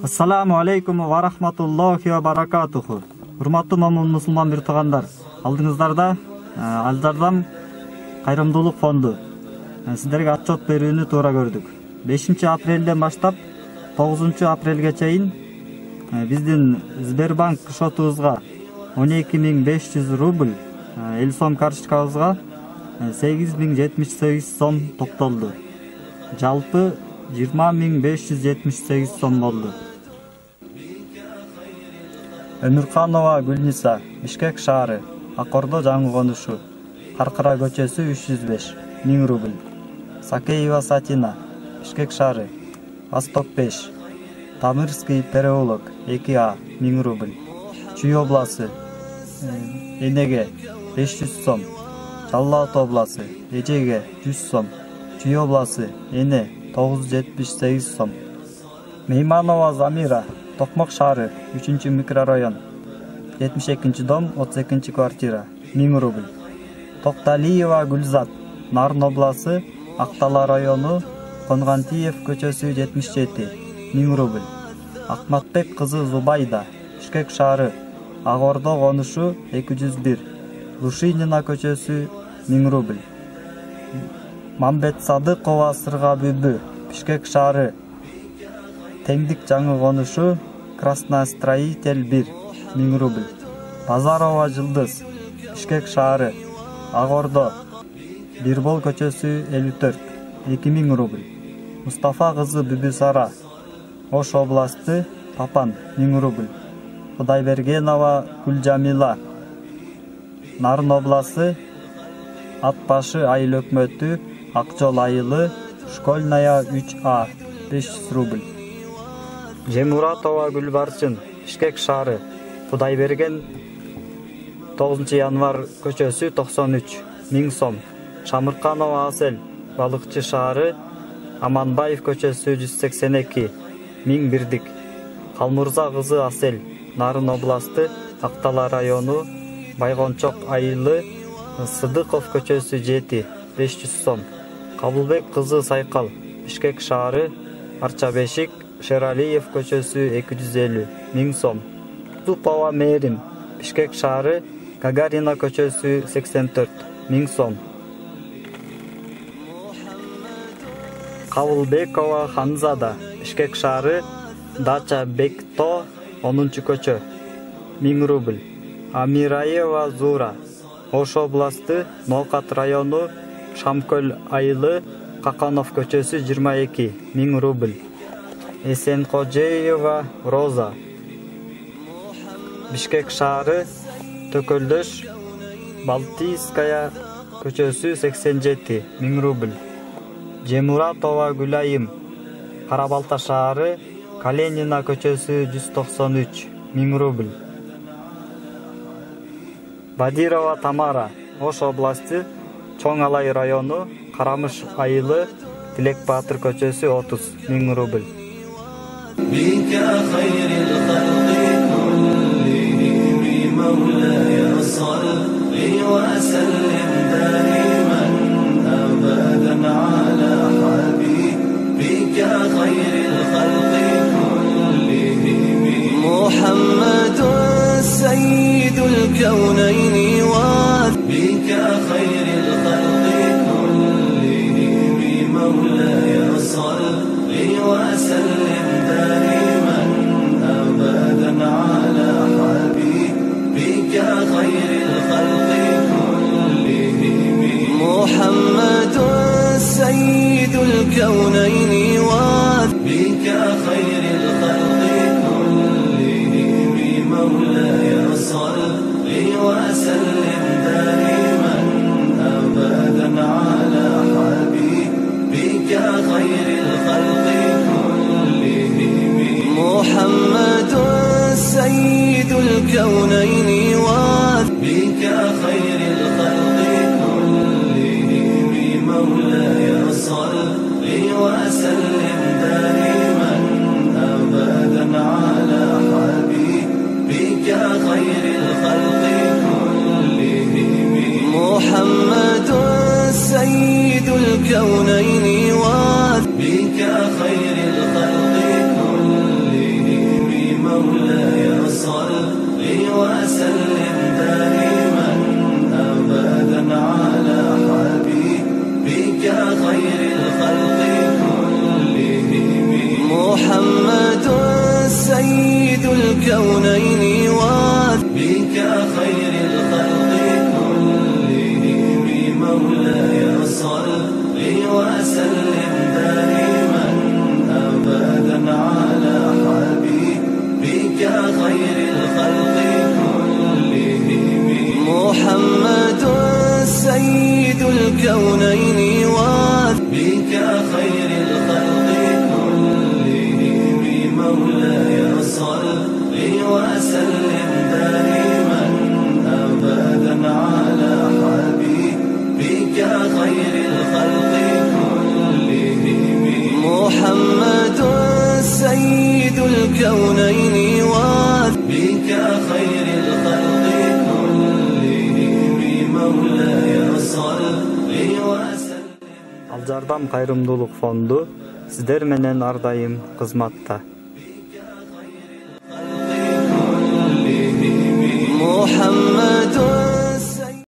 Assalamu alaikum wa rahmatullahi wa barakatuhu. Урматтуу момун мусулман бир туугандар, алдыңыздарда Алжардам кайрымдуулук фонду сиздерге отчет берүүнү туура көрдүк. 5 апрелден баштап 9 апрелге чейин биздин Сбербанк шотубузга 12.500 рубль, эл сом карточкабызга 8.078 сом токтолду. Жалпы 20.578 сом болду. Өмүрканова Гүлниса, Бишкек шаары, Акордо жаңы конушу, Каркыра көчөсү 305, 1000 рубль. Сакеева Сатина, Бишкек шаары, Восток 5, Тамырский переулок 2А, 1000 рубль. Чүй обласы, Энеге 500 сом, Жалал Ата обласы, Эжеге 100 сом, Чүй обласы, Эне 978 сом. Мейманова Замира, Токмок шаары, 3 микрорайон, 72 дом, 32 квартира, 1000 рубль. Токталиева Гүлзат, Нарын обласы, Актала району, Конгантиев көчөсү 77, 1000 рубль. Акматбек кызы Зубайда, Бишкек шаары, Агордо конушу 201, Лушинина көчөсү 1000 рубль. Мамбет Садыкова Сырга Бүбү, Бишкек шаары, Теңдик жаңы конушу, Красностроитель 1, 1000 рубль. Базарова Жылдыз, Бишкек шаары, Агордо, Бирбол көчөсү 54, 2000 рубль. Мустафа кызы Бүбүсара, Ош областы, Папан, 1000 рубль. Кудайбергенова Гүлжамила, Нарын обласы, Атбашы айыл өкмөтү, Акжол айылы, Школьная 3А, 500 рубль. Жемуратова Гүлбарчын, Бишкек шаары, Кудайберген 9 январ көчөсү 93, 1000 сом. Шамырканова Асель, Балыкчы шаары, Аманбаев көчөсү 182, 1000 бирдик. Калмурза кызы Асель, Нарын областы, Актала району, Байгончок айылы, Сыдыков көчөсү 7, 500 сом. Кабылбек кызы Сайкал, Бишкек шаары, Арча Бешик, Шералиев көчөсү 250, 1000 сом. Тупова Мерим, Бишкек шаары, Гагарина көчөсү 84, 1000 сом. Кабылбекова Ханзада, Бишкек шаары, Дача Бекто, 10 көчө, 1000 рубль. Амираева Зура, Ош областы, Ноокат району, Шамкөл айылы, Каканов көчөсү 22, 1000 рубль. Эсенкожеева Роза, Бишкек шаары, Төкөлдөш, Балтийская көчөсү 87, 1000 рубль. Жемуратова Гүлайым, Карабалта шаары, Калинина көчөсү 193, 1000 рубль. Бадирова Тамара, Ош областы, Чоң Алай району, Карамыш айылы, Тилек Батыр көчөсү 30, 1000 рубль. بك خير الخلق كلهم مولاي صل وسلم دائما أبدا على حبيبك خير الخلق كلهم محمد سيد الكونين وبك خير الخلق كلهم مولاي صل وسلم دائما أبدا على حبيبك خير الخلق كلهم محمد سيد الكونين وبك خير الخلق كلهم مولاي صل وسلم دائما أبدا على حبيبك خير الخلق محمد سيد الكونين وبك خير الخلق كلهم مولاي صل وسلم دائما أبدا على حبيبك خير الخلق كلهم محمد سيد الكونين وبك خير الخلق كلهم الكونين بك خير الخلق كلهم مولاي صل وسلم. Ал Жардам кайрымдуулук фонду сиздер менен ар дайым кызматта. محمد